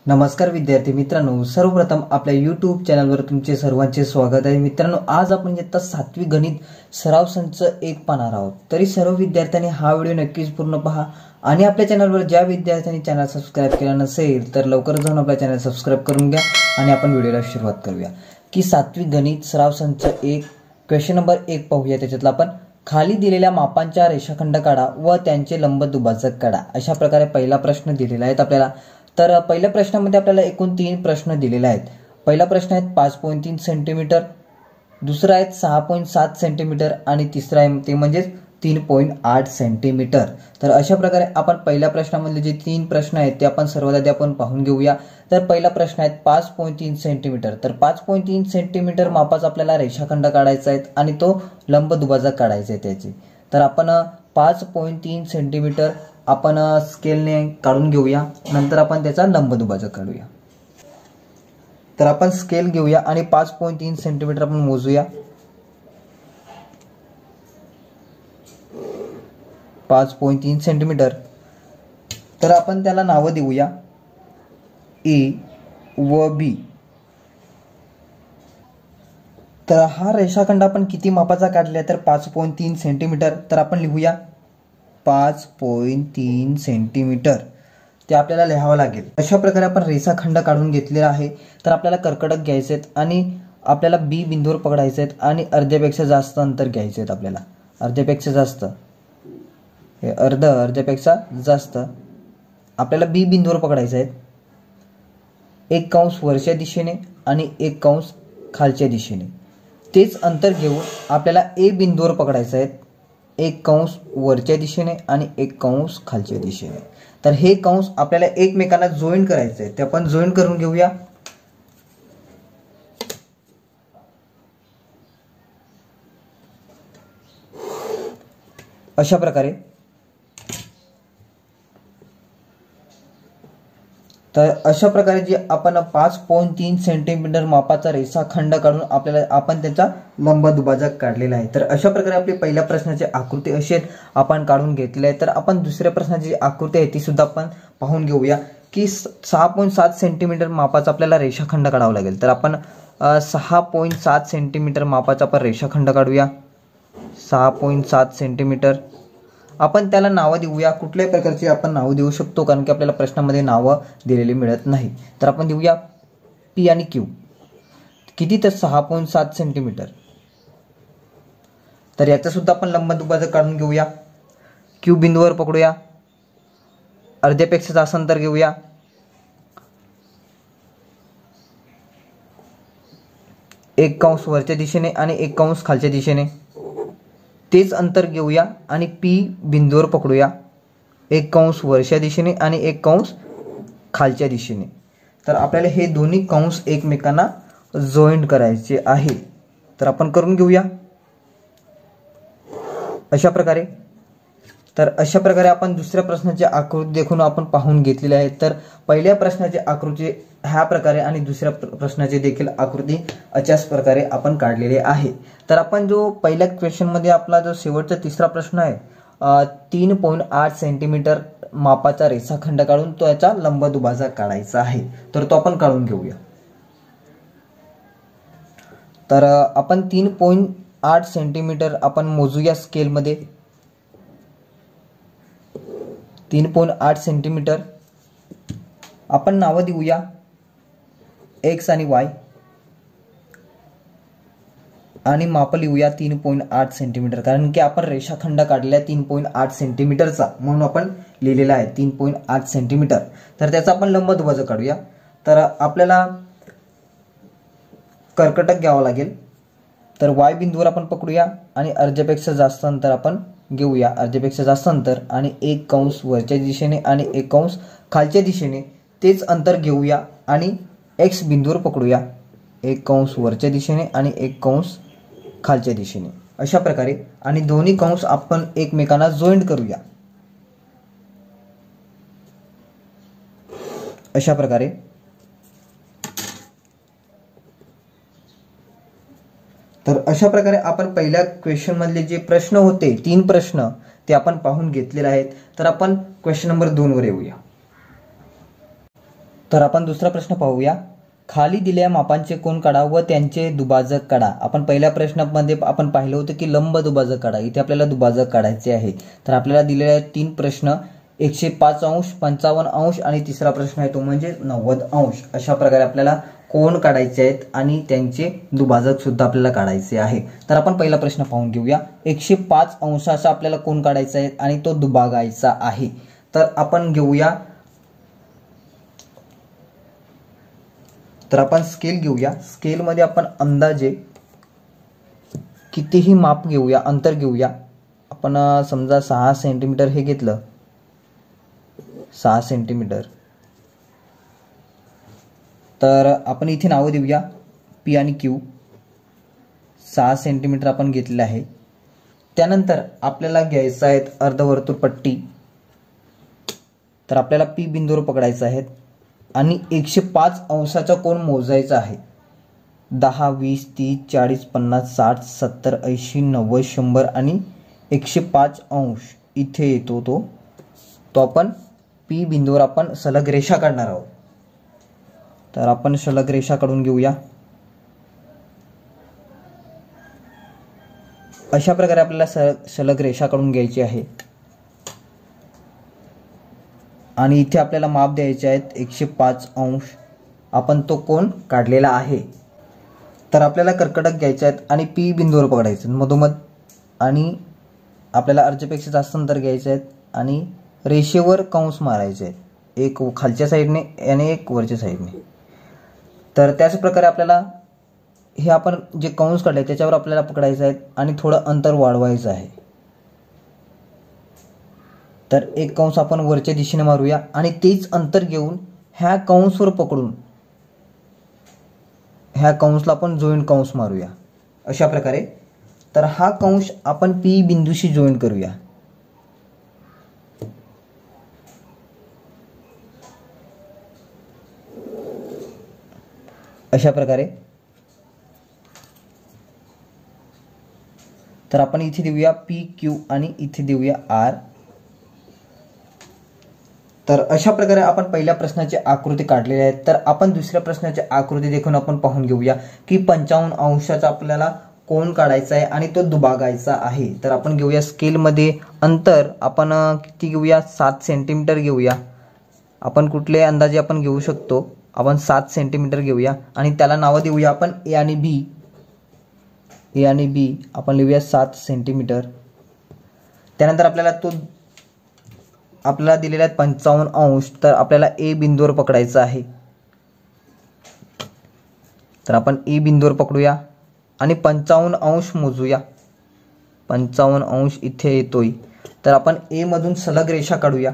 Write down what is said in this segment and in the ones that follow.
नमस्कार विद्यार्थी मित्रांनो, सर्वप्रथम आपल्या YouTube चॅनलवर तुमचे सर्वांचे स्वागत आहे। मित्रांनो, आज आपण इयत्ता 7वी गणित सराव संच 1 पाहणार आहोत। तरी सर्व विद्यार्थ्यांनी हा व्हिडिओ नक्कीच पूर्ण पहा आणि आपल्या चॅनलवर ज्या विद्यार्थ्यांनी चॅनल सबस्क्राइब केला नसेल तर लवकर जाऊन आपल्या चॅनल सबस्क्राइब करून घ्या आणि आपण व्हिडिओला सुरुवात करूया की 7वी गणित सराव संच 1 क्वेश्चन नंबर 1 पाहूया। त्याच्यातला आपण खाली दिलेल्या मापांच्या रेषाखंड काढा व त्यांचे लंब दुभाजक काढा। अशा प्रकारे पहिला प्रश्न दिलेला आहे आपल्याला। तर पहिल्या प्रश्नामध्ये आपल्याला एकूण 3 प्रश्न दिलेले आहेत। पहिला प्रश्न आहे 5.3 सेंटीमीटर, दुसरा आहे 6.7 सेंटीमीटर आणि तिसरा आहे ते म्हणजे 3.8 सेंटीमीटर। तर अशा प्रकारे आपण पहिल्या प्रश्नामधले जे 3 प्रश्न आहेत ते आपण सर्वात आधी आपण पाहून घेऊया। तर पहिला प्रश्न आहे 5.3 सेंटीमीटर। तर 5.3 सेंटीमीटर मापाचा आपल्याला रेषाखंड काढायचा आहे आणि तो लंब दुभाजक काढायचा आहे त्याची। तर आपण 5.3 सेंटीमीटर आपण स्केलने काढून घेऊया, नंतर आपण त्याचा लंब दुभाजक काढूया। तर आपण स्केल घेऊया आणि 5.3 सेंटीमीटर आपण मोजूया। 5.3 सेंटीमीटर। तर आपण त्याला नाव देऊया ए व बी। तर हा रेषाखंड आपण किती मापाचा काढला तर 5.3 सेंटीमीटर। तर आपण लिहूया 5.3 सेंटीमीटर ते आपल्याला लिहावं लागेल। अशा प्रकारे आपण रेषाखंड काढून घेतलेला आहे। तर आपल्याला कर्कटक घ्यायचे आहेत आणि आपल्याला बी बिंदूवर पकडायचे आहेत आणि अर्ध्यापेक्षा जास्त अंतर घ्यायचे आहेत। आपल्याला अर्ध्यापेक्षा जास्त, हे अर्ध्यापेक्षा जास्त आपल्याला बी बिंदूवर पकडायचे आहेत। एक कंस वरच्या दिशेने आणि एक कंस खालच्या दिशेने। तेच अंतर घेऊन आपल्याला ए बिंदूवर पकडायचे आहेत, एक कंस वरच्या दिशेने आणि एक कंस खालच्या दिशेने। तर हे कंस आपल्याला एकमेकांना जॉईन करायचे आहे, ते आपण जॉईन करून घेऊया। अशा प्रकारे तर अशा प्रकारे जे आपण 5.3 सेंटीमीटर मापाचा रेषाखंड काढून आपल्याला आपण त्याचा लंब दुभाजक काढलेला आहे। तर अशा प्रकारे आपली पहिल्या प्रश्नाची आकृती अशी आपण काढून घेतलेली आहे। तर आपण दुसऱ्या प्रश्नाची आकृती आहे ती सुद्धा आपण पाहून घेऊया की 6.7 सेंटीमीटर मापाचा आपल्याला रेषाखंड काढावा लागेल। तर आपण 6.7 सेंटीमीटर मापाचा आपण रेषाखंड काढूया। 6.7 सेंटीमीटर आपण त्याला नाव देऊया। कुठल्याही प्रकारची आपण नाव देऊ शकतो कारण की आपल्याला प्रश्नामध्ये नावं दिलेली मिळत नाही। तर आपण देऊया पी आणि क्यू। किती तर 6.7 सेंटीमीटर। तर याचा सुद्धा आपण लंब दुभाजक काढून घेऊया। क्यू बिंदूवर पकडूया, अर्ध्यापेक्षा जास्त अंतर घेऊया। एक कंस वरच्या दिशेने आणि एक कंस खालच्या दिशेने। तेच अंतर घेऊया आणि पी बिंदूवर पकडूया, एक कंस वरच्या दिशेने आणि एक कंस खालच्या दिशेने। तर आपल्याला हे दोन्ही कंस एकमेकांना जॉईंट करायचे आहे। तर आपण करून घेऊया अशा प्रकारे। तर अशा प्रकारे आपण दुसऱ्या प्रश्नाची आकृती देखून आपण पाहून घेतलेली आहे। तर पहिल्या प्रश्नाची आकृती ह्या प्रकारे आणि दुसऱ्या प्रश्नाची देखील आकृती अशाच प्रकारे आपण काढलेली आहे। तर आपण जो पहिल्या क्वेश्चन मध्ये आपला जो शेवटचा तिसरा प्रश्न आहे 3.8 सेंटीमीटर मापाचा रेषाखंड काढून तो याचा लंब दुभाजक काढायचा आहे। तर तो आपण काढून घेऊया। तर आपण 3.8 सेंटीमीटर आपण मोजूया स्केल मध्ये। 3.8 सेंटीमीटर आपण नाव देऊया एक्स आणि वाय आणि माप लिहूया 3.8 सेंटीमीटर कारण की आपण रेषाखंड काढलेला 3.8 सेंटीमीटरचा म्हणून आपण लिहिलेला आहे 3.8 सेंटीमीटर। तर त्याचा आपण लंब दुभाजक काढूया। तर आपल्याला कर्कटक घ्यावा लागेल। तर वाय बिंदूवर आपण पकडूया आणि अर्ध्यापेक्षा जास्त अंतर आपण घेऊया, अर्ध्यापेक्षा जास्त अंतर आणि एक कंस वरच्या दिशेने आणि एक कंस खालच्या दिशेने। तेच अंतर घेऊया आणि एक्स बिंदूवर पकडूया, एक कंस वरच्या दिशेने आणि एक कंस खालच्या दिशेने अशा प्रकारे आणि दोन्ही कंस आपण एकमेकांना जॉईंट करूया अशा प्रकारे। तर अशा प्रकारे आपण पहिल्या क्वेश्चन मधले जे प्रश्न होते 3 प्रश्न ते आपण पाहून घेतलेले आहेत। तर आपण क्वेश्चन नंबर 2 वर येऊया। तर आपण दुसरा प्रश्न पाहूया. खाली दिलेल्या मापांचे कोन काढा व त्यांचे दुभाजक काढा. आपण पहिल्या प्रश्नामध्ये आपण पाहिलं होतं की लंब दुभाजक काढा. इथे आपल्याला दुभाजक काढायचे आहे. तर आपल्याला दिलेले 3 प्रश्न 105 अंश, 55 अंश आणि तिसरा प्रश्न आहे तो म्हणजे 90 अंश. अशा प्रकारे आपल्याला कोन काढायचे आहेत आणि त्यांचे दुभाजक सुद्धा आपल्याला काढायचे आहे. तर आपण पहिला प्रश्न पाहून घेऊया. 105 अंशाचा आपल्याला कोन काढायचा आहे आणि तो दुभागायचा आहे. तर आपण घेऊया, तर आपण स्केल घेऊया. स्केलमध्ये आपण अंदाजे कितीही माप घेऊया, अंतर घेऊया. आपण समजा 6 सेंटीमीटर हे घेतलं, 6 सेंटीमीटर. तर आपण इथे नावं देऊया पी आणि क्यू. 6 सेंटीमीटर आपण घेतलेलं आहे. त्यानंतर आपल्याला घ्यायचं आहे अर्धवर्तुळ पट्टी. तर आपल्याला पी बिंदूवर पकडायचं आहे आणि 105 अंशाचा कोन मोजायचा आहे. 10, 20, 30, 40, 50, 60, 70, 80, 90, 100 आणि 105 अंश इथे येतो तो आपण पी बिंदूवर आपण सलग रेषा काढणार आहोत. तर आपण सलग रेषा काढून घेऊया. अशा प्रकारे आपल्याला सलग रेषा काढून घ्यायची आहे आणि इथे आपल्याला माप द्यायचे आहेत 105 अंश. आपण तो कोन काढलेला आहे. तर आपल्याला कर्कटक घ्यायचे आहेत आणि पी बिंदूवर पकडायचं मधोमध आणि आपल्याला अर्ध्यापेक्षा जास्त अंतर घ्यायचे आहेत आणि रेषेवर कंस मारायचे आहेत, एक खालच्या साईडने आणि एक वरच्या साईडने. तर त्याच प्रकारे आपल्याला हे आपण जे कंस काढले त्याच्यावर आपल्याला पकडायचं आहे आणि थोडं अंतर वाढवायचं आहे. तर एक कंस आपण वरच्या दिशेने मारूया आणि तेच अंतर घेऊन ह्या कंसवर पकडून ह्या कंसला आपण जॉईंट कंस मारूया अशा प्रकारे. तर हा कंस आपण पी बिंदूशी जॉईंट करूया. अशा प्रकारे. तर आपण इथे देऊया पी क्यू आणि इथे देऊया आर. तर अशा प्रकारे आपण पहिल्या प्रश्नाची आकृती काढलेली आहे. तर आपण दुसऱ्या प्रश्नाची आकृती देखून आपण पाहून घेऊया की 55 अंशाचा आपल्याला कोन काढायचा आहे आणि तो दुभागायचा आहे. तर आपण घेऊया स्केलमध्ये अंतर आपण किती घेऊया, 7 सेंटीमीटर घेऊया. आपण कुठले अंदाजे आपण घेऊ शकतो, आपण 7 सेंटीमीटर घेऊया आणि त्याला नावं देऊया आपण ए आणि बी. ए आणि बी आपण लिहूया 7 सेंटीमीटर. त्यानंतर आपल्याला दिलेला आहे 55 अंश. तर आपल्याला ए बिंदूवर पकडायचं आहे. तर आपण ए बिंदूवर पकडूया आणि 55 अंश मोजूया. 55 अंश इथे येतोय. तर आपण ए मधून सलग रेषा काढूया.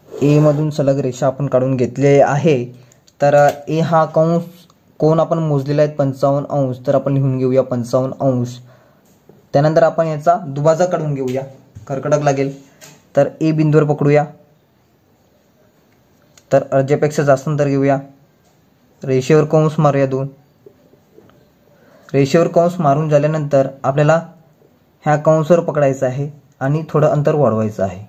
ए मधून सलग रेषा आपण काढून घेतले आहे. तर ए हा कोन आपण मोजलेला आहे 55 अंश. तर आपण लिहून घेऊया 55 अंश. त्यानंतर आपण याचा दुभाजक काढून घेऊया, कर्कटक लागेल. तर ए बिंदूवर पकडूया. तर अर्ध्यापेक्षा जास्त अंतर घेऊया. रेषेवर कंस मारूया 2. रेषेवर कंस मारून झाल्यानंतर आपल्याला ह्या कंसवर पकडायचं आहे आणि थोडं अंतर वाढवायचं आहे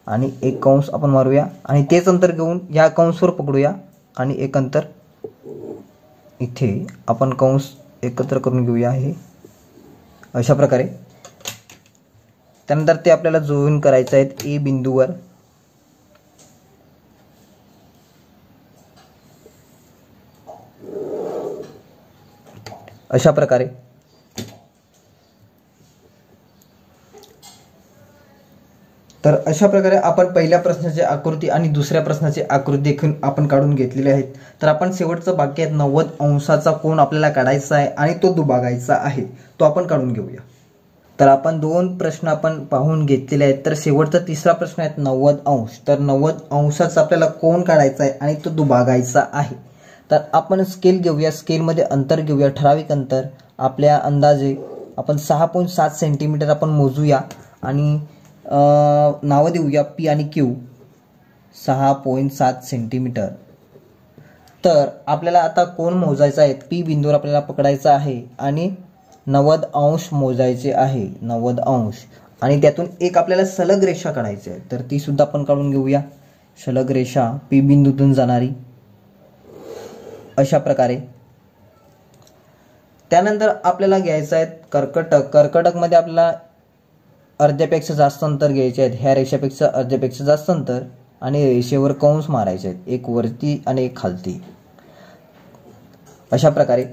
आणि एक कंस आपण मारूया आणि तेच अंतर घेऊन या कंसवर पकडूया आणि एक अंतर इथे आपण कंस एकत्र करून घेऊया हे अशा प्रकारे. त्यानंतर ते आपल्याला जॉईन करायचं आहे ए बिंदूवर. अशा प्रकारे. तर अशा प्रकारे आपण पहिल्या प्रश्नाची आकृती आणि दुसऱ्या प्रश्नाची आकृती देखील आपण काढून घेतलेली आहेत. तर आपण शेवटचं बाकी आहे 90 अंशाचा कोन आपल्याला काढायचा आहे आणि तो दुभागायचा आहे, तो आपण काढून घेऊया. तर आपण 2 प्रश्न आपण पाहून घेतलेले आहेत. तर शेवटचा तिसरा प्रश्न आहे 90 अंश. तर 90 अंशाचा आपल्याला कोन काढायचा आहे आणि तो दुभागायचा आहे. तर आपण स्केल घेऊया. स्केलमध्ये अंतर घेऊया, ठराविक अंतर. आपल्या अंदाजे आपण 6.7 सेंटीमीटर आपण मोजूया आणि नावं देऊया पी आणि क्यू. 6.7 सेंटीमीटर. तर आपल्याला आता कोन मोजायचा आहे. पी बिंदूवर आपल्याला पकडायचा आहे आणि 90 अंश मोजायचे आहे. 90 अंश आणि त्यातून एक आपल्याला सलग रेषा काढायची आहे, तर ती सुद्धा आपण काढून घेऊया. सलग रेषा पी बिंदूतून जाणारी अशा प्रकारे. त्यानंतर आपल्याला घ्यायचं आहे कर्कटक. कर्कटकमध्ये आपल्याला अर्ध्यापेक्षा जास्त अंतर घ्यायचे आहेत, ह्या रेषेपेक्षा अर्ध्यापेक्षा जास्त अंतर, आणि रेषेवर कंस मारायचे आहेत, एक वरती आणि एक खालती अशा प्रकारे.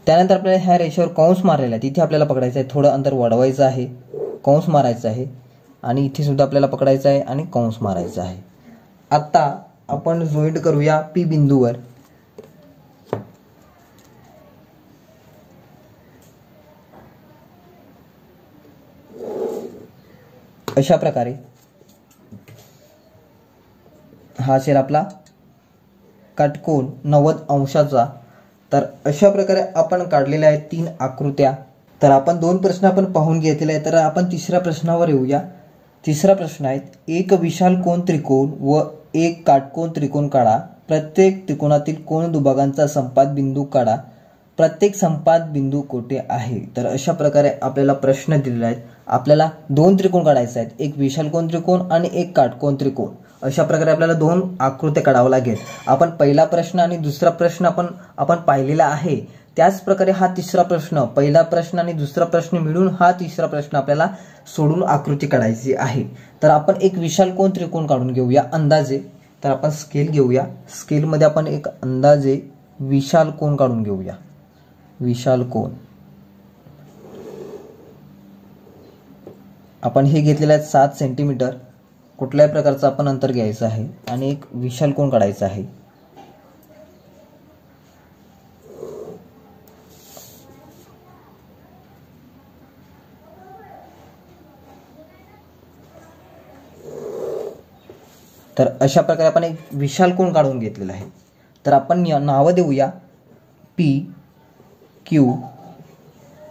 त्यानंतर आपल्याला ह्या रेषेवर कंस मारलेला आहे, तिथे आपल्याला पकडायचं आहे, थोडं अंतर वाढवायचं आहे, कंस मारायचं आहे, आणि इथे सुद्धा आपल्याला पकडायचं आहे आणि कंस मारायचा आहे. आता आपण जॉईंट करूया पी बिंदूवर. अशा प्रकारे हा असेल आपला काटकोन 90 अंशाचा. तर अशा प्रकारे आपण काढलेल्या आहेत 3 आकृत्या. तर आपण 2 प्रश्न आपण पाहून घेतलेले आहेत. तर आपण तिसऱ्या प्रश्नावर येऊया. तिसरा प्रश्न आहे, एक विशाल कोन त्रिकोण व एक काटकोन त्रिकोण काढा. प्रत्येक त्रिकोणातील कोन दुभागांचा संपात बिंदू काढा. प्रत्येक संपात बिंदू कोठे आहे. तर अशा प्रकारे आपल्याला प्रश्न दिलेला आहे. आपल्याला 2 त्रिकोण काढायचे आहेत, एक विशाल कोन त्रिकोण आणि एक काटकोन त्रिकोण. अशा प्रकारे आपल्याला 2 आकृत्या काढावं लागेल. आपण पहिला प्रश्न आणि दुसरा प्रश्न आपण पाहिलेला आहे. त्याच प्रकारे हा तिसरा प्रश्न, पहिला प्रश्न आणि दुसरा प्रश्न मिळून हा तिसरा प्रश्न आपल्याला सोडून आकृती काढायची आहे. तर आपण एक विशाल कोन त्रिकोण काढून घेऊया अंदाजे. तर आपण स्केल घेऊया. स्केलमध्ये आपण एक अंदाजे विशाल कोन काढून घेऊया. विशाल कोन आपण हे घेतलेले आहेत 7 सेंटीमीटर. कुठल्याही प्रकारचं आपण अंतर घ्यायचं आहे आणि एक विशाल कोन काढायचा आहे. तर अशा प्रकारे आपण एक विशाल कोन काढून घेतलेला आहे. तर आपण नाव देऊया पी क्यू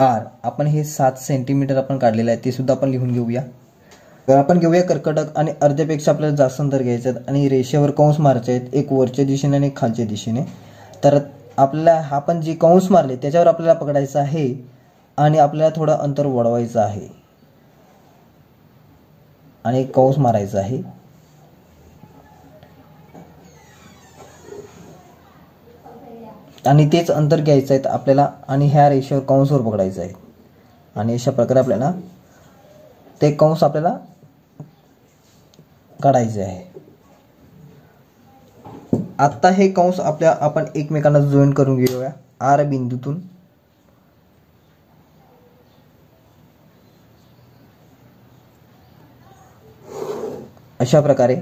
आर. आपण हे 7 सेंटीमीटर आपण काढलेलं आहे, ते सुद्धा आपण लिहून घेऊया. तर आपण घेऊया कर्कटक आणि अर्ध्यापेक्षा आपल्याला जास्त अंतर घ्यायचं आहे आणि रेषेवर कंस मारायचे आहेत, एक वरच्या दिशेने आणि एक खालच्या दिशेने. तर आपल्याला आपण जे कंस मारले त्याच्यावर आपल्याला पकडायचं आहे आणि आपल्याला थोडं अंतर वाढवायचं आहे आणि एक कंस मारायचा आहे. आणि तेच अंतर घ्यायचं आहे आपल्याला आणि ह्या रेषेवर कंसवर पकडायचं आहे. आणि अशा प्रकारे आपल्याला ते कंस आपल्याला काढायचे आहे. आता हे कंस आपण एकमेकांना जॉईन करून घेऊया आर बिंदूतून. अशा प्रकारे.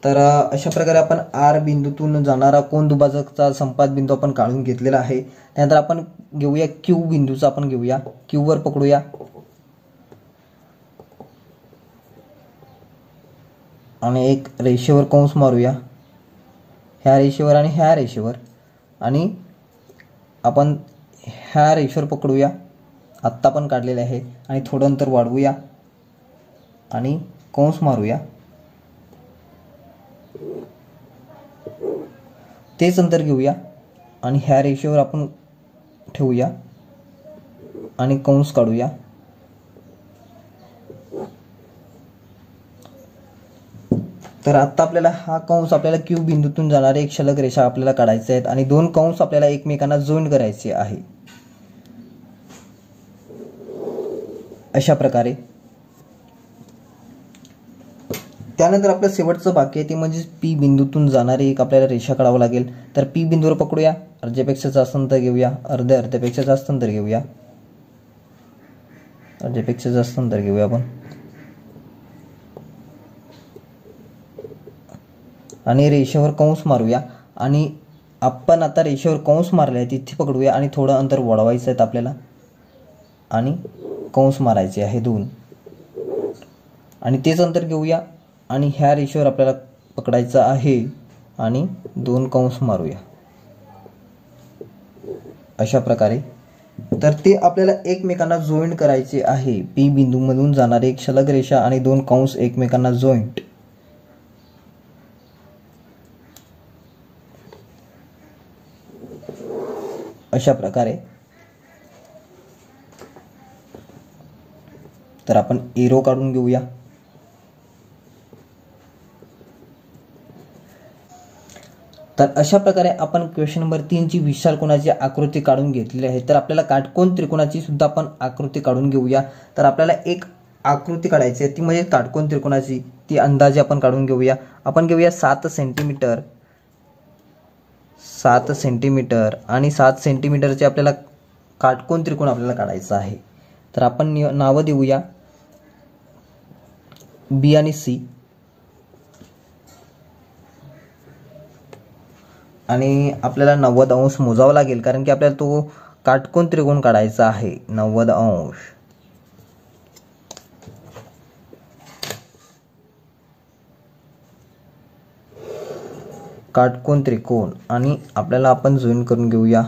तर अशा प्रकारे आपण आर बिंदूतून जाणारा कोन दुभाजकचा संपात बिंदू आपण काढून घेतलेला आहे. त्यानंतर आपण घेऊया क्यू बिंदूचा. आपण घेऊया क्यू वर पकडूया आणि एक रेषेवर कंस मारूया, ह्या रेषेवर आणि ह्या रेषेवर. आणि आपण ह्या रेषेवर पकडूया, आत्ता पण काढलेले आहे, आणि थोडं अंतर वाढवूया आणि कंस मारूया. तेच अंतर घेऊया आणि ह्या रेषेवर आपण ठेवूया आणि कंस काढूया. तर आता आपल्याला हा कंस आपल्याला क्यू बिंदूतून जाणारे एक सलग रेषा आपल्याला काढायचे आहेत आणि 2 कंस आपल्याला एकमेकांना जॉईन करायचे आहे. अशा प्रकारे. त्यानंतर आपलं शेवटचं बाकी आहे ते म्हणजे पी बिंदूतून जाणारी एक आपल्याला रेषा काढावं लागेल. तर पी बिंदूवर पकडूया, अर्ध्यापेक्षा जास्त अंतर घेऊया, अर्ध्यापेक्षा जास्त अंतर घेऊया, अर्ध्यापेक्षा जास्त अंतर घेऊया आपण. आणि रेषेवर कंस मारूया. आणि आपण आता रेषेवर कंस मारले आहे तिथे पकडूया आणि थोडं अंतर वाढवायचं आहे आपल्याला आणि कंस मारायचे आहे 2. आणि तेच अंतर घेऊया आणि ह्या रेषेवर आपल्याला पकडायचं आहे आणि 2 कंस मारूया अशा प्रकारे. तर ते आपल्याला एकमेकांना जॉईंट करायचे आहे. पी बिंदूमधून जाणारी एक सलग रेषा आणि 2 कंस एकमेकांना जॉईंट. अशा प्रकारे. तर आपण एरो काढून घेऊया. तर अशा प्रकारे आपण क्वेश्चन नंबर 3 ची विशाल कोनाची आकृती काढून घेतलेली आहे. तर आपल्याला काटकोन त्रिकोणाची सुद्धा आपण आकृती काढून घेऊया. तर आपल्याला एक आकृती काढायची आहे ती म्हणजे काटकोन त्रिकोणाची, ती अंदाजे आपण काढून घेऊया. आपण घेऊया 7 सेंटीमीटर आणि 7 सेंटीमीटरचे आपल्याला काटकोन त्रिकोण आपल्याला काढायचा आहे. तर आपण नावं देऊया बी आणि सी. आणि आपल्याला 90 अंश मोजावं लागेल कारण की आपल्याला तो काटकोन त्रिकोण काढायचा आहे. 90 अंश. काटकोन त्रिकोण आणि आपल्याला आपण जॉईन करून घेऊया.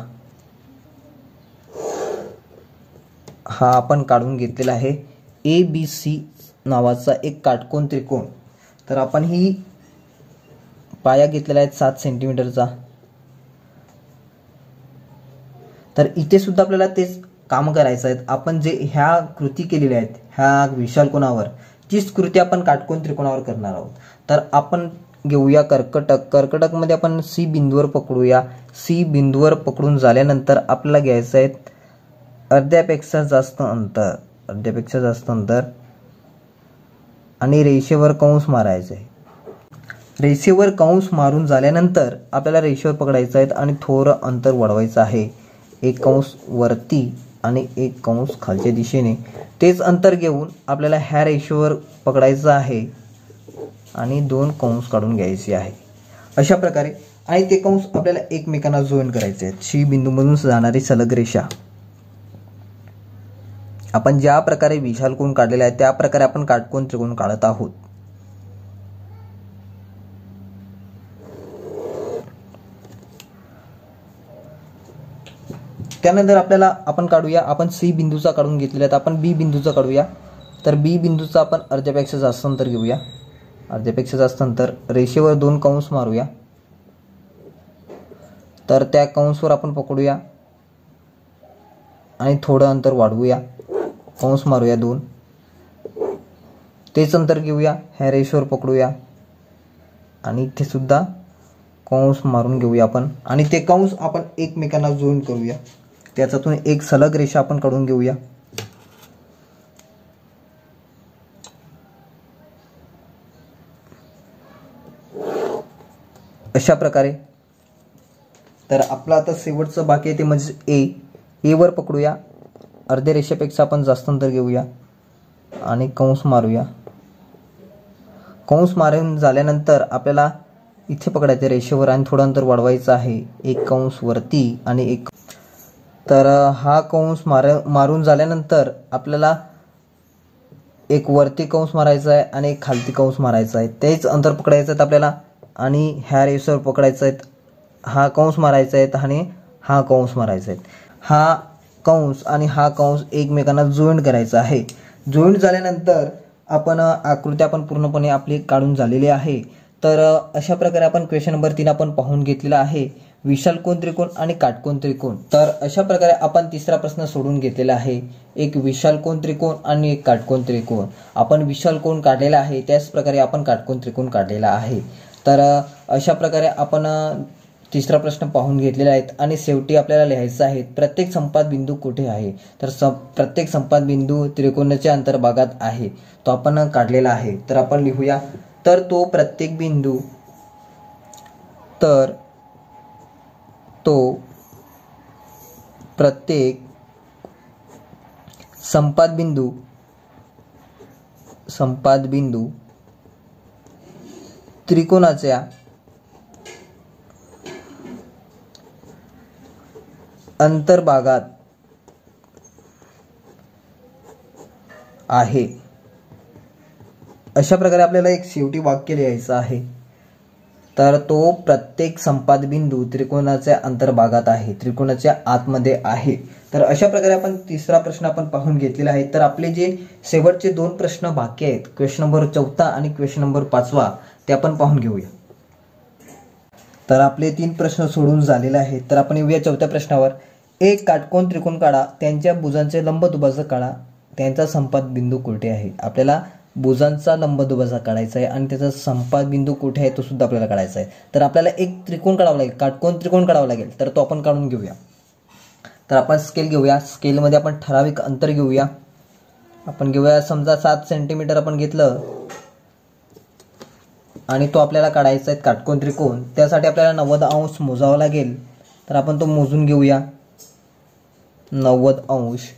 हा आपण काढून घेतलेला आहे ABC नावाचा एक काटकोन त्रिकोण. तर आपण ही पाया घेतलेला आहे 7 सेंटीमीटरचा. तर इथे सुद्धा आपल्याला तेच काम करायचं आहे. आपण जे ह्या कृती केलेल्या आहेत ह्या विशाल कोनावर तीच कृती आपण काटकोन त्रिकोणावर करणार आहोत. तर आपण घेऊया कर्कटक. कर्कटकमध्ये आपण सी बिंदूवर पकडूया. सी बिंदूवर पकडून झाल्यानंतर आपल्याला घ्यायचं आहे अर्ध्यापेक्षा जास्त अंतर आणि रेषेवर कंस मारायचं आहे. रेषेवर कंस मारून झाल्यानंतर आपल्याला रेषेवर पकडायचं आहे आणि थोडं अंतर वाढवायचं आहे. एक कंस वरती आणि एक कंस खालच्या दिशेने. तेच अंतर घेऊन आपल्याला ह्या रेषेवर पकडायचं आहे आणि 2 कंस काढून घ्यायचे आहे अशा प्रकारे. आणि ते कंस आपल्याला एकमेकांना जॉईन करायचे आहेत. सी बिंदूमधून जाणारी सलग रेषा. आपण ज्या प्रकारे विशाल कोन काढलेला आहे त्या प्रकारे आपण काटकोन त्रिकोण काढत आहोत. त्यानंतर आपल्याला आपण काढूया. आपण सी बिंदूचा काढून घेतलेला आहे. आपण बी बिंदूचा काढूया. तर बी बिंदूचा आपण अर्ध्यापेक्षा जास्त अंतर घेऊया. अर्ध्यापेक्षा जास्त अंतर. रेषेवर 2 कंस मारूया. तर त्या कंसवर आपण पकडूया आणि थोडं अंतर वाढवूया. कंस मारूया 2. तेच अंतर घेऊया. ह्या रेषेवर पकडूया आणि इथे सुद्धा कंस मारून घेऊया आपण. आणि ते कंस आपण एकमेकांना जॉईन करूया. त्याच्यातून एक सलग रेषा आपण काढून घेऊया. अशा प्रकारे. तर आपला आता शेवटचं बाकी आहे ते म्हणजे ए वर पकडूया. अर्ध्या रेषेपेक्षा आपण जास्त अंतर घेऊया आणि कंस मारूया. कंस मारून झाल्यानंतर आपल्याला इथे पकडायचं रेषेवर आणि थोडं अंतर वाढवायचं आहे. एक कंस वरती आणि एक. तर हा कंस मारून झाल्यानंतर आपल्याला एक वरती कंस मारायचा आहे आणि एक खालती कंस मारायचा आहे. तेच अंतर पकडायचं आहे आपल्याला आणि ह्या रेषेवर पकडायचं आहे. हा कंस मारायचा आहे आणि हा कंस मारायचा आहे. हा कंस आणि हा कंस एकमेकांना जॉईन करायचा आहे. जॉईन झाल्यानंतर आपण आकृती आपण पूर्णपणे आपली काढून झालेली आहे. तर अशा प्रकारे आपण क्वेश्चन नंबर 3 आपण पाहून घेतलेला आहे. विशाल कोन त्रिकोण आणि काटकोन त्रिकोण. तर अशा प्रकारे आपण तिसरा प्रश्न सोडून घेतलेला आहे. एक विशाल कोन त्रिकोण आणि एक काटकोन त्रिकोण. आपण विशाल कोन काढलेला आहे त्याच प्रकारे आपण काटकोन त्रिकोण काढलेला आहे. तर अशा प्रकारे आपण तिसरा प्रश्न पाहून घेतलेला आहे. आणि शेवटी आपल्याला लिहायचं आहे प्रत्येक संपाद बिंदू कुठे आहे. तर प्रत्येक संपाद बिंदू त्रिकोणाच्या अंतर्भागात आहे. तो आपण काढलेला आहे. तर आपण लिहूया. तर तो प्रत्येक बिंदू प्रत्येक संपाद बिंदू त्रिकोणाच्या अंतर्भागात आहे. अशा प्रकारे आपल्याला एक शेवटी वाक्य लिहायचं आहे. तर तो प्रत्येक संपाद बिंदू त्रिकोणाच्या अंतर्भागात आहे, त्रिकोणाच्या आतमध्ये आहे. तर अशा प्रकारे आपण तिसरा प्रश्न आपण पाहून घेतलेला आहे. तर आपले जे शेवटचे 2 प्रश्न बाकी आहेत, क्वेश्चन नंबर 4 आणि क्वेश्चन नंबर 5 ते आपण पाहून घेऊया. तर आपले 3 प्रश्न सोडून झालेले आहेत. तर आपण येऊया 4थ्या प्रश्नावर. एक काटकोन त्रिकोण काढा, त्यांच्या भुजांचे लंब दुभाजक काढा. त्यांचा संपात बिंदू कुठे आहे. आपल्याला भुजांचा लंबदुभाजक काढायचा आहे आणि त्याचा संपात बिंदू कुठे आहे तो सुद्धा आपल्याला काढायचा आहे. तर आपल्याला एक त्रिकोण काढावा लागेल, काटकोन त्रिकोण काढावा लागेल. तर तो आपण काढून घेऊया. तर आपण स्केल घेऊया. स्केलमध्ये आपण ठराविक अंतर घेऊया. आपण घेऊया समजा 7 सेंटीमीटर आपण घेतलं आणि तो आपल्याला काढायचा आहे काटकोन त्रिकोण. त्यासाठी आपल्याला 90 अंश मोजावा लागेल. तर आपण तो मोजून घेऊया. 90 अंश.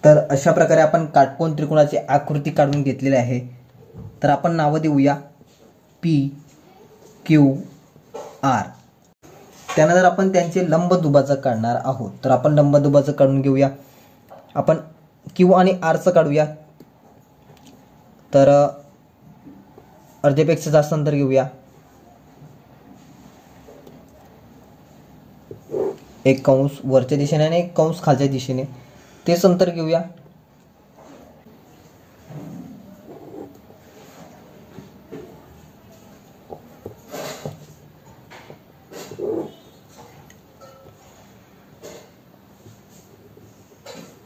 तर अशा प्रकारे आपण काटकोन त्रिकोणाची आकृती काढून घेतलेली आहे. तर आपण नावं देऊया P, Q, R. त्यानंतर आपण त्यांचे लंबदुभाजक काढणार आहोत. तर आपण लंबदुभाजक काढून घेऊया. आपण Q आणि R चं काढूया. तर अर्ध्यापेक्षा जास्त अंतर घेऊया. एक कंस वरच्या दिशेने आणि एक कंस खालच्या दिशेने, तेच अंतर घेऊया.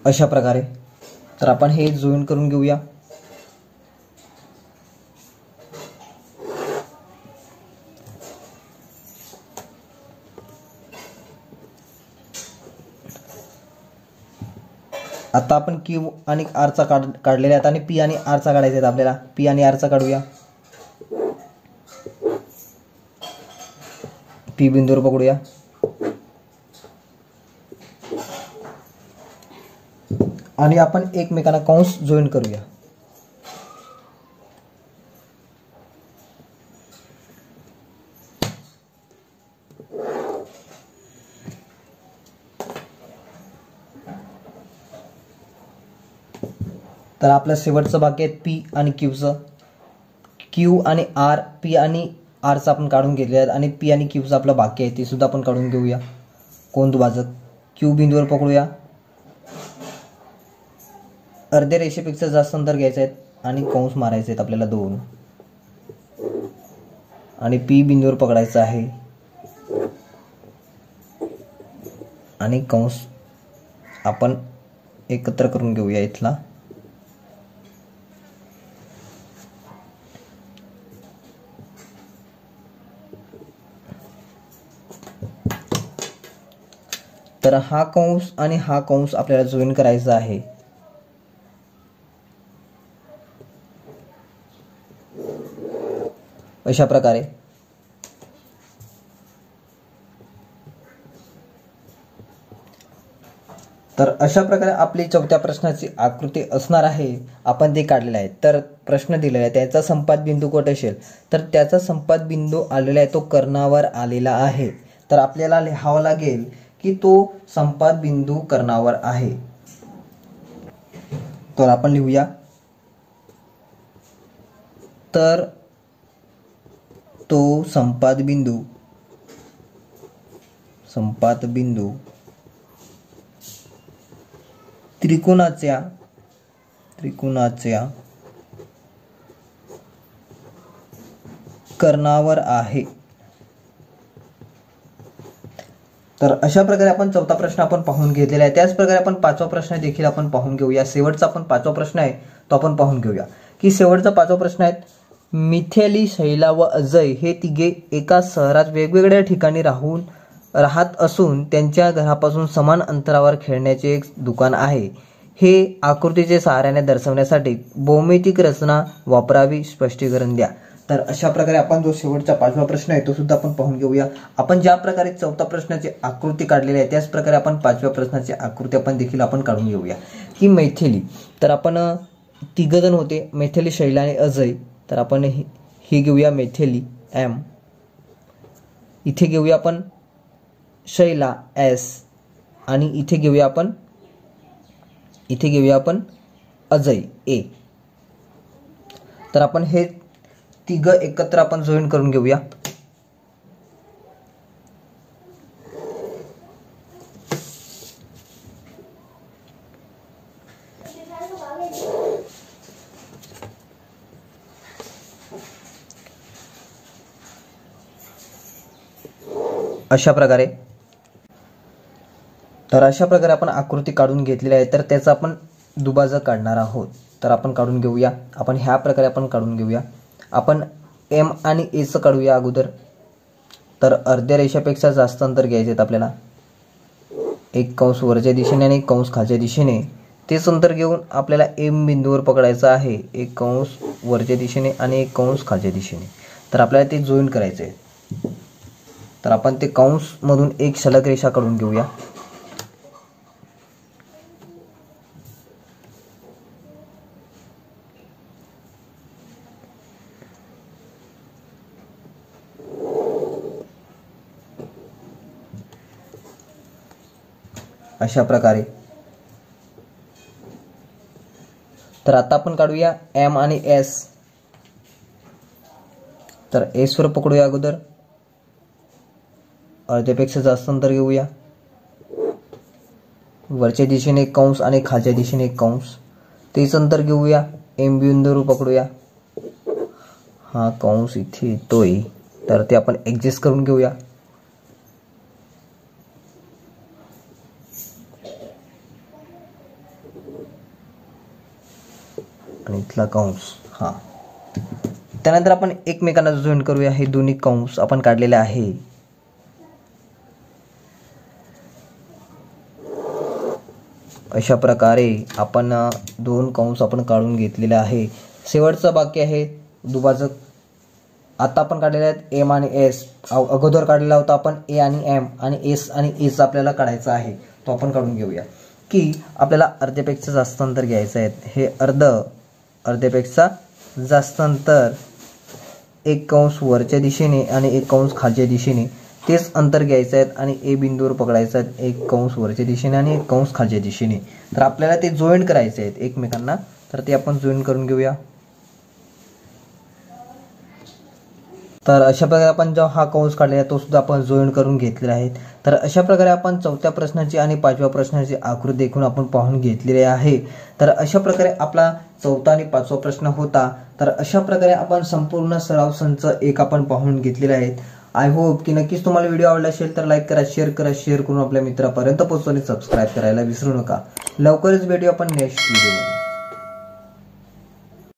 अशा प्रकारे. तर आपण हे जॉईन करून घेऊया. आता आपण Q आणि R चा काढलेला आहे आणि P आणि R चा काढायचा आहे. आपल्याला P आणि R चा काढूया. P बिंदूवर पकडूया आणि आपण एकमेकांना कंस जॉईन करूया. तर आपलं शेवटचं बाकी आहे P आणि Qचं. Q आणि R, P आणि R चं आपण काढून घेतले आहेत आणि P आणि Qचं आपलं बाकी आहे ते सुद्धा आपण काढून घेऊया. कोन दुभाजक Q बिंदूवर पकडूया. अर्ध्या रेषेपेक्षा जास्त अंतर घ्यायचं आहे आणि कंस मारायचे आहेत आपल्याला 2 आणि P बिंदूवर पकडायचं आहे आणि कंस आपण एकत्र करून घेऊया इथला. तर हा कंस आणि हा कंस आपल्याला जॉईन करायचा आहे. अशा प्रकारे. तर अशा प्रकारे आपली 4थ्या प्रश्नाची आकृती असणार आहे. आपण ते काढलेले आहे. तर प्रश्न दिलेला आहे त्याचा संपात बिंदू कुठे असेल. तर त्याचा संपात बिंदू आलेला आहे तो कर्णावर आलेला आहे. तर आपल्याला लिहावं लागेल की तो संपात बिंदू कर्णावर आहे. तर आपण लिहूया. तर तो संपात बिंदू त्रिकोणाच्या कर्णावर आहे. तर अशा प्रकारे आपण 4था प्रश्न आपण पाहून घेतलेला आहे. त्याच प्रकारे आपण 5वा प्रश्न देखील आपण पाहून घेऊया. शेवटचा आपण 5वा प्रश्न आहे तो आपण पाहून घेऊया. की शेवटचा 5वा प्रश्न आहे, मिथेली, शैला व अजय हे तिघे एका शहरात वेगवेगळ्या ठिकाणी राहत असून त्यांच्या घरापासून समान अंतरावर खेळण्याचे एक दुकान आहे. हे आकृतीच्या सहाऱ्याने दर्शवण्यासाठी भौमितिक रचना वापरावी. स्पष्टीकरण द्या. तर अशा प्रकारे आपण जो शेवटचा 5वा प्रश्न आहे तो सुद्धा आपण पाहून घेऊया. आपण ज्या प्रकारे 4थ्या प्रश्नाची आकृती काढलेली आहे त्याच प्रकारे आपण 5व्या प्रश्नाची आकृती आपण देखील आपण काढून घेऊया. की मैथिली, तर आपण तिघजण होते, मैथिली, शैला आणि अजय. तर आपण ही घेऊया मैथिली M, इथे घेऊया आपण शैला S आणि इथे घेऊया आपण अजय A. तर आपण हे तिघ एकत्र आपण जॉईन करून घेऊया. अशा प्रकारे आपण आकृती काढून घेतलेली आहे. तर त्याचा आपण दुभाजक काढणार आहोत. तर आपण काढून घेऊया. आपण ह्या प्रकारे आपण काढून घेऊया. आपण एम आणि ए चं काढूया अगोदर. तर अर्ध्या रेषेपेक्षा जास्त अंतर घ्यायचे आहेत आपल्याला. एक कंस वरच्या दिशेने आणि एक कंस खालच्या दिशेने. तेच अंतर घेऊन आपल्याला एम बिंदूवर पकडायचं आहे. एक कंस वरच्या दिशेने आणि एक कंस खालच्या दिशेने. तर आपल्याला ते जॉईन करायचे आहे. तर आपण ते कंस मधून एक सलग रेषा काढून घेऊया. अशा प्रकारे. तर आता आपण काढूया एम आणि एस. तर एस वर पकडूया अगोदर. अर्ध्यापेक्षा जास्त अंतर घेऊया. वरच्या दिशेने एक कंस आणि खालच्या दिशेने एक कंस. तेच अंतर घेऊया. एम बिंदूवर पकडूया. हा कंस इथे येतोय. तर ते आपण ऍडजस्ट करून घेऊया. आणि इथला कंस. हा. त्यानंतर आपण एकमेकांना जॉईन करूया. हे दोन्ही कंस आपण काढलेले आहे. अशा प्रकारे आपण दोन कंस आपण काढून घेतलेले आहे. शेवटचं बाकी आहे दुभाजक. आता आपण काढलेले आहेत एम आणि एस. अगोदर काढलेला होता आपण ए आणि एम आणि एस आणि एस आपल्याला काढायचा आहे. तो आपण काढून घेऊया. की आपल्याला अर्ध्यापेक्षा जास्त अंतर घ्यायचं आहे. हे अर्ध्यापेक्षा जास्त अंतर. एक कंस वरच्या दिशेने आणि एक कंस खालच्या दिशेने. तेच अंतर घ्यायचं आहे आणि ए बिंदूवर पकडायचं आहे. एक कंस वरच्या दिशेने आणि एक कंस खालच्या दिशेने. तर आपल्याला ते जॉईन करायचे आहेत एकमेकांना. तर ते आपण जॉईन करून घेऊया. तर अशा प्रकारे आपण जो हा कंस काढलेला आहे तो सुद्धा आपण जॉईन करून घेतलेला आहे. तर अशा प्रकारे आपण चौथ्या प्रश्नाची आणि पाचव्या प्रश्नाची आकृती देखील आपण पाहून घेतलेली आहे. तर अशा प्रकारे आपला चौथा आणि पाचवा प्रश्न होता. तर अशा प्रकारे आपण संपूर्ण सराव संच एक आपण पाहून घेतलेले आहेत. आय होप की नक्कीच तुम्हाला व्हिडिओ आवडला असेल तर लाईक करा, शेअर करा, शेअर करून आपल्या मित्रापर्यंत पोहोचवा आणि सबस्क्राईब करायला विसरू नका. लवकरच भेटूया आपण नेक्स्ट व्हिडिओ.